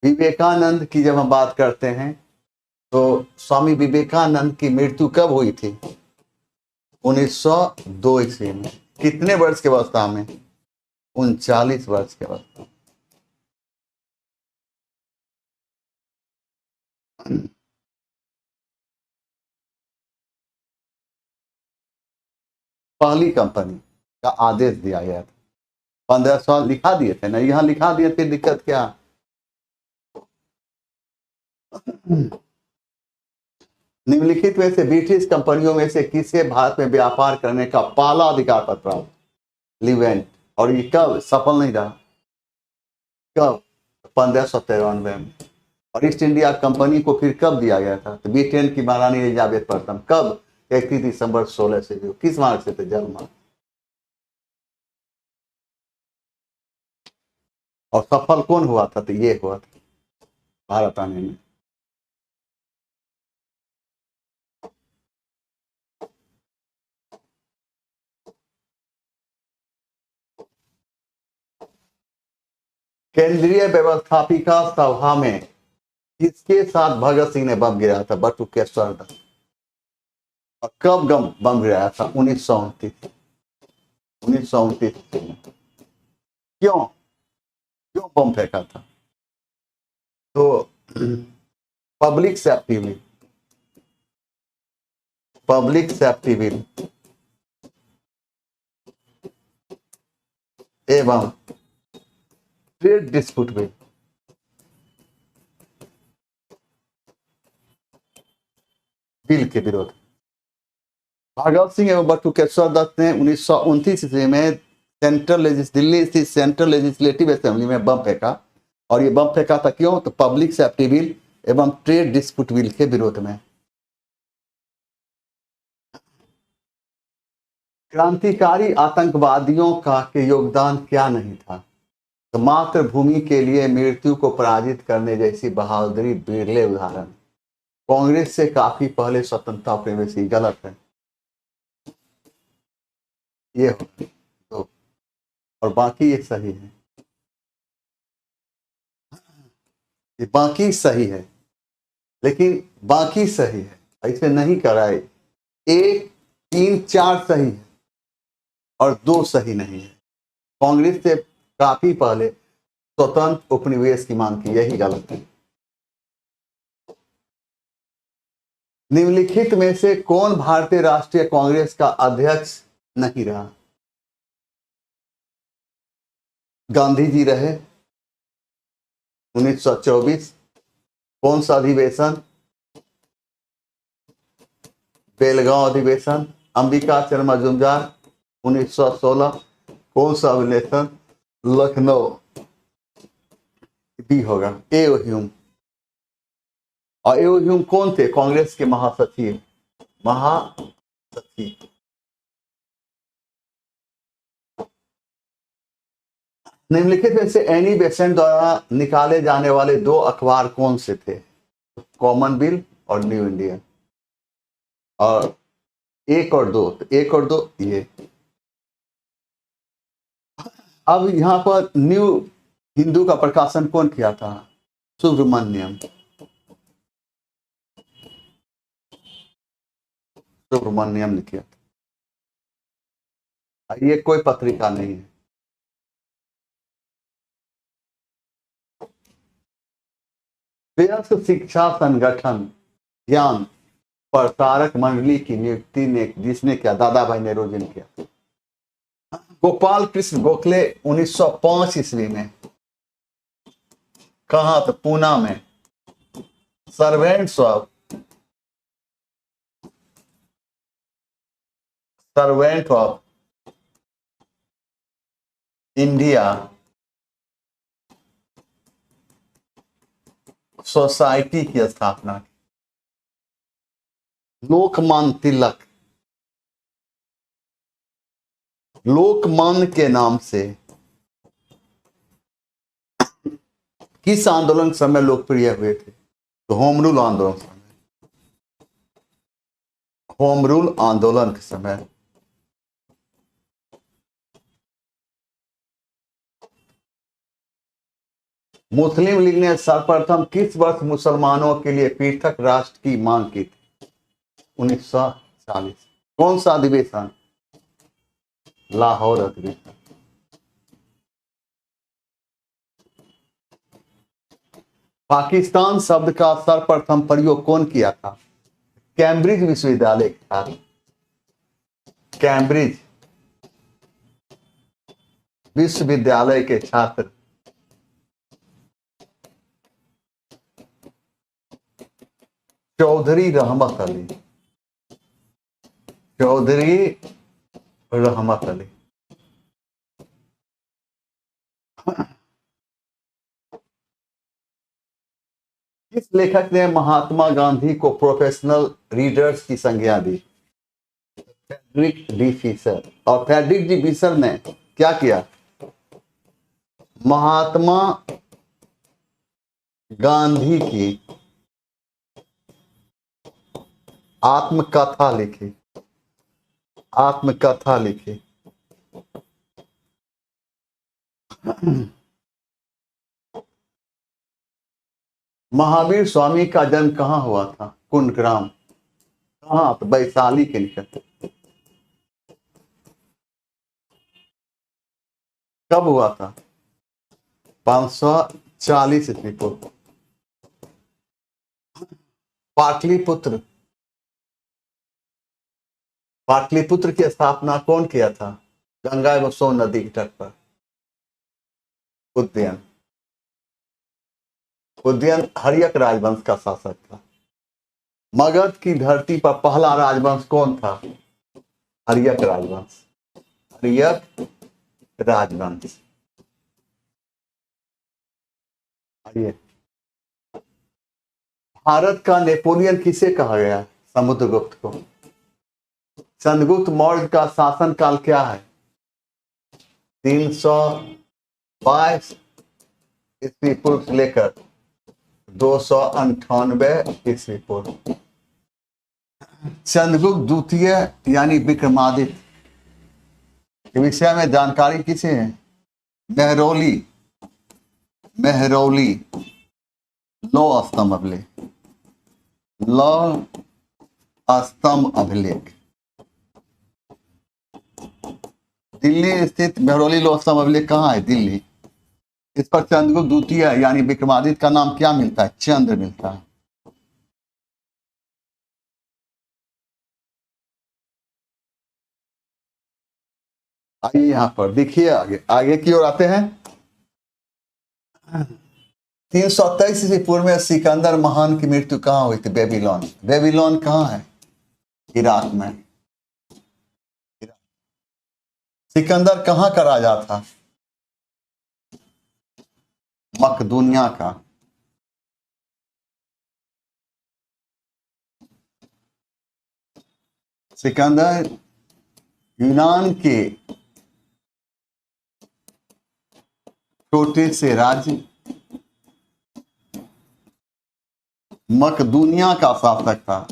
विवेकानंद की जब हम बात करते हैं तो स्वामी विवेकानंद की मृत्यु कब हुई थी? 1902 ईस्वी में। कितने वर्ष के अवस्था में? 39 वर्ष के अवस्था। पहली कंपनी का आदेश दिया गया था। 1500 लिखा दिए थे ना, यहां लिखा दिए थे, दिक्कत क्या? निम्नलिखित में से ब्रिटिश कंपनियों में से किसे भारत में व्यापार करने का पहला अधिकार पत्र प्राप्त? लिवेंट। और ये कब सफल नहीं रहा? कब? 1593 में। और ईस्ट इंडिया कंपनी को फिर कब दिया गया था? तो ब्रिटेन की महारानी एलिजाबेथ प्रथम। कब? 31 दिसंबर 16 से। किस मार्ग से थे? जल मार्ग। और सफल कौन हुआ था? तो ये हुआ था भारत आने में। केंद्रीय व्यवस्थापिका सभा में किसके साथ भगत सिंह ने बम गिराया था? बटुकेश्वर दत्त। और कब बम गिराया था? 1929। 1929। क्यों? क्यों बम फेंका था? तो public safety bill, public safety bill एवं ट्रेड डिस्प्यूट बिल, बिल के विरोध। भगत सिंह एवं बटुकेश्वर दत्त ने 1929 ईस्वी में दिल्ली स्थित सेंट्रल लेजिस्लेटिव असेंबली में बम फेंका। और ये बम फेंका था क्यों? तो पब्लिक सेफ्टी बिल एवं ट्रेड डिस्प्यूट बिल के विरोध में। क्रांतिकारी आतंकवादियों का के योगदान क्या नहीं था? तो मातृभूमि के लिए मृत्यु को पराजित करने जैसी बहादुरी बिरले उदाहरण। कांग्रेस से काफी पहले स्वतंत्रता प्रेमी। गलत है ये। तो और बाकी ये सही है, ये बाकी सही है, लेकिन बाकी सही है, ऐसे नहीं कराए। 1 3 4 सही है और 2 सही नहीं है। कांग्रेस से काफी पहले स्वतंत्र उपनिवेश की मांग की, यही गलत है। निम्नलिखित में से कौन भारतीय राष्ट्रीय कांग्रेस का अध्यक्ष नहीं रहा? गांधी जी रहे 1924। कौन सा अधिवेशन? बेलगांव अधिवेशन। अंबिका चरण मजूमदार 1916। कौन सा अधिवेशन? लखनऊ। बी होगा। एओ ह्यूम। और एओ ह्यूम कौन थे? कांग्रेस के महासचिव। महासचिव। निम्नलिखित में से एनी बेसेंट द्वारा निकाले जाने वाले 2 अखबार कौन से थे? कॉमनवेल्थ और न्यू इंडिया। और 1 और 2, 1 और 2 ये। अब यहां पर न्यू हिंदू का प्रकाशन कौन किया था? सुब्रमण्यम। सुब्रमण्यम ने किया था। ये कोई पत्रिका नहीं है। वयस्क शिक्षा संगठन ज्ञान प्रसारक मंडली की नियुक्ति ने जिसने किया? दादा भाई नेहरू ने किया। गोपाल कृष्ण गोखले 1905 ईस्वी में कहा था? पूना में। सर्वेंट्स ऑफ इंडिया सोसाइटी की स्थापना की। लोकमान्य तिलक, लोकमान्य के नाम से किस आंदोलन के समय लोकप्रिय हुए थे? तो होम रूल आंदोलन समय। होम रूल आंदोलन के समय। मुस्लिम लीग ने सर्वप्रथम किस वर्ष मुसलमानों के लिए पृथक राष्ट्र की मांग की थी? 1940। कौन सा अधिवेशन? लाहौर अधिवेशन। पाकिस्तान शब्द का सर्वप्रथम प्रयोग कौन किया था? कैम्ब्रिज विश्वविद्यालय के छात्र। कैम्ब्रिज विश्वविद्यालय के छात्र। चौधरी रहमत अली। चौधरी रहमत अली। किस लेखक ने महात्मा गांधी को प्रोफेशनल रीडर्स की संज्ञा दी? Frederick D Fisher. और फ्रेडरिक डी फिशर ने क्या किया? महात्मा गांधी की आत्मकथा लिखी। आत्मकथा लिखी। महावीर स्वामी का जन्म कहां हुआ था? कुंडग्राम। कहां? तो वैशाली के निकट। कब हुआ था? 540 ईस्वी पूर्व। पाटलिपुत्र। पाटलिपुत्र की स्थापना कौन किया था? गंगा एवं सोन नदी के तट पर। उदयन। उदयन हर्यक राजवंश का शासक था। मगध की धरती पर पहला राजवंश कौन था? हर्यक राजवंश। हर्यक राजवंश। भारत का नेपोलियन किसे कहा गया? समुद्रगुप्त को। चंद्रगुप्त मौर्य का शासन काल क्या है? 322 ईस्वी पूर्व से लेकर 298 ईस्वी पूर्व। चंद्रगुप्त द्वितीय यानी विक्रमादित्य के विषय में जानकारी किसे है? मेहरौली, मेहरौली, लौ स्तंभ अभिलेख, लौ स्तंभ अभिलेख। दिल्ली स्थित मेहरौली लौ स्तंभ अभिलेख कहाँ है? दिल्ली। इस पर चंद्रगुप्त द्वितीय यानी विक्रमादित्य का नाम क्या मिलता है? चंद्र मिलता है। आइए यहां पर देखिए, आगे आगे की ओर आते हैं। 323 ईस्वी पूर्व में सिकंदर महान की मृत्यु कहाँ हुई थी? बेबीलोन। बेबीलोन कहाँ है? इराक में। सिकंदर कहाँ का राजा था? मकदूनिया का। सिकंदर यूनान के छोटे से राज्य मकदूनिया का शासक था।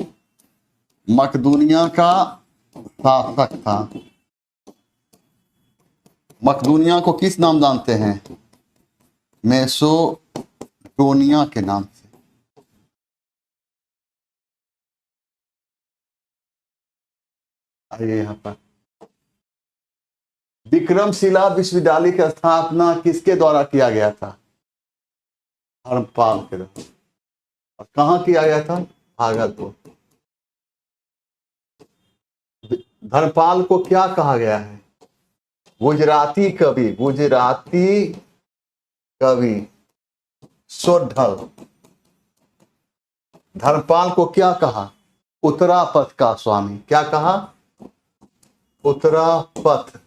मकदूनिया का शासक था। मकदूनिया को किस नाम जानते हैं? मेसोपोटामिया के नाम से। आइए यहाँ पर, विक्रमशिला विश्वविद्यालय की स्थापना किसके द्वारा किया गया था? धर्मपाल के द्वारा। और कहाँ किया गया था? भागलपुर। धर्मपाल को क्या कहा गया है? गुजराती कवि, गुजराती कवि सोढ़ल। धर्मपाल को क्या कहा? उत्तरापथ का स्वामी। क्या कहा? उत्तरापथ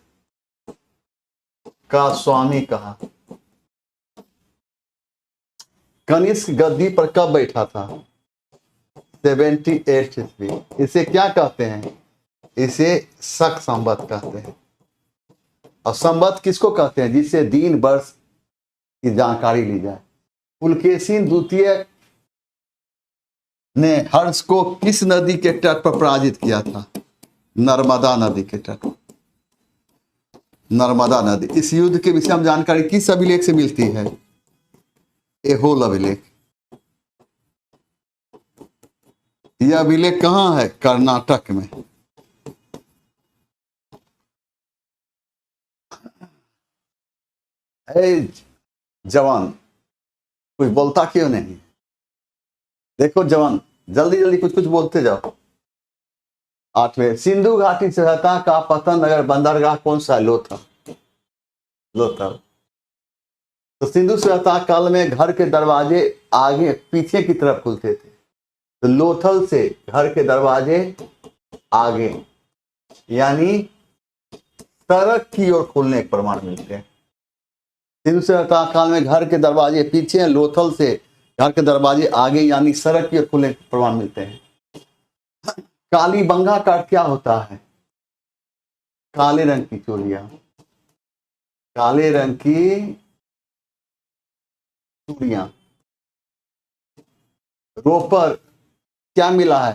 का स्वामी कहा। कनिष्क गद्दी पर कब बैठा था? 78 ईस्वी। इसे क्या कहते हैं? इसे शक संवत कहते हैं। और संवत किसको कहते हैं? जिससे दिन वर्ष की जानकारी ली जाए। पुलकेशिन द्वितीय ने हर्ष को किस नदी के तट पर पराजित किया था? नर्मदा नदी के तट। नर्मदा नदी। इस युद्ध के विषय में जानकारी किस अभिलेख से मिलती है? एहोल अभिलेख। यह अभिलेख कहाँ है? कर्नाटक में। जवान कुछ बोलता क्यों नहीं? देखो जवान, जल्दी जल्दी कुछ कुछ बोलते जाओ। 8वें, सिंधु घाटी सभ्यता का पतन नगर बंदरगाह कौन सा? लोथल। लोथल। तो सिंधु सभ्यता काल में घर के दरवाजे आगे पीछे की तरफ खुलते थे, तो लोथल से घर के दरवाजे आगे यानी सड़क की ओर खुलने के प्रमाण मिलते हैं। सिंधु सभ्यता काल में घर के दरवाजे पीछे, लोथल से घर के दरवाजे आगे यानी सड़क की ओर खुलने के प्रमाण मिलते हैं। कालीबंगा का क्या होता है? काले रंग की चूड़ियां। काले रंग की चूड़ियां। रोपर क्या मिला है?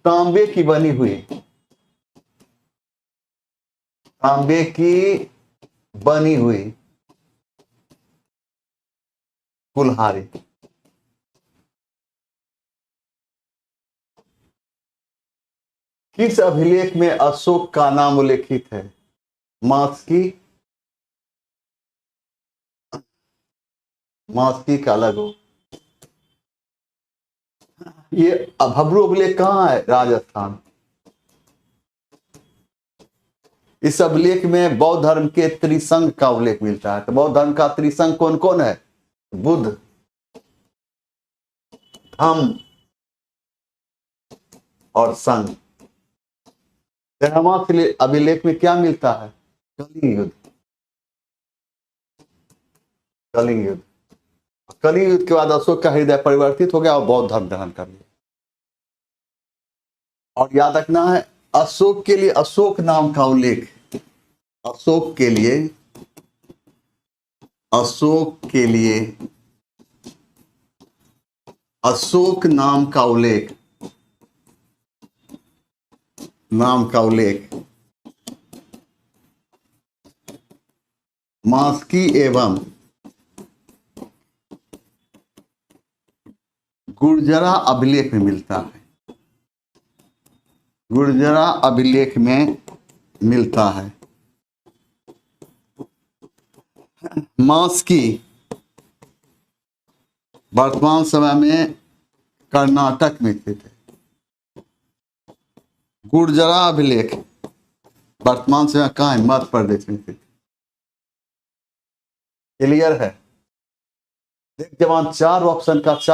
तांबे की बनी हुई, तांबे की बनी हुई कुल्हाड़ी। किस अभिलेख में अशोक का नाम उल्लेखित है? मास्की का लघु। ये भब्रू अभिलेख कहाँ है? राजस्थान। इस अभिलेख में बौद्ध धर्म के त्रिसंग का उल्लेख मिलता है। तो बौद्ध धर्म का त्रिसंग कौन कौन है? बुद्ध, धम्म और संघ। 13वां अभिलेख में क्या मिलता है? कलिंग युद्ध। कलिंग युद्ध। कलिंग युद्ध के बाद अशोक का हृदय परिवर्तित हो गया और बौद्ध धर्म ग्रहण कर लिया। और याद रखना है, अशोक के लिए अशोक नाम का उल्लेख, अशोक के लिए, अशोक के लिए अशोक नाम का उल्लेख, नाम का उल्लेख मास्की एवं गुर्जरा अभिलेख में मिलता है। गुर्जरा अभिलेख में मिलता है। मास्की वर्तमान समय में कर्नाटक में स्थित है। गुर्जरा अभिलेख वर्तमान समय कहाँ है? मध्य प्रदेश में स्थित। क्लियर है? देख जवान, चार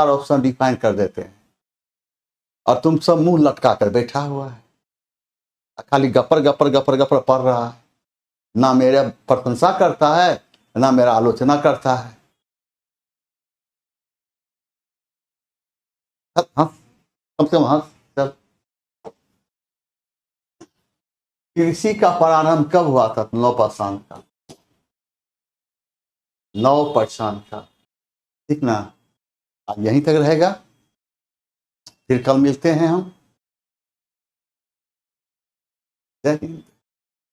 ऑप्शन डिफाइन कर देते हैं और तुम सब मुंह लटका कर बैठा हुआ है, खाली गपर गपर गपर गपर पढ़ रहा है, ना मेरा प्रशंसा करता है ना मेरा आलोचना करता है। हंस, कम से कम हंस। चल, कृषि का प्रारंभ कब हुआ था? 9% का, 9% का, ठीक ना? आज यहीं तक रहेगा, फिर कल मिलते हैं हम। जय हिंद।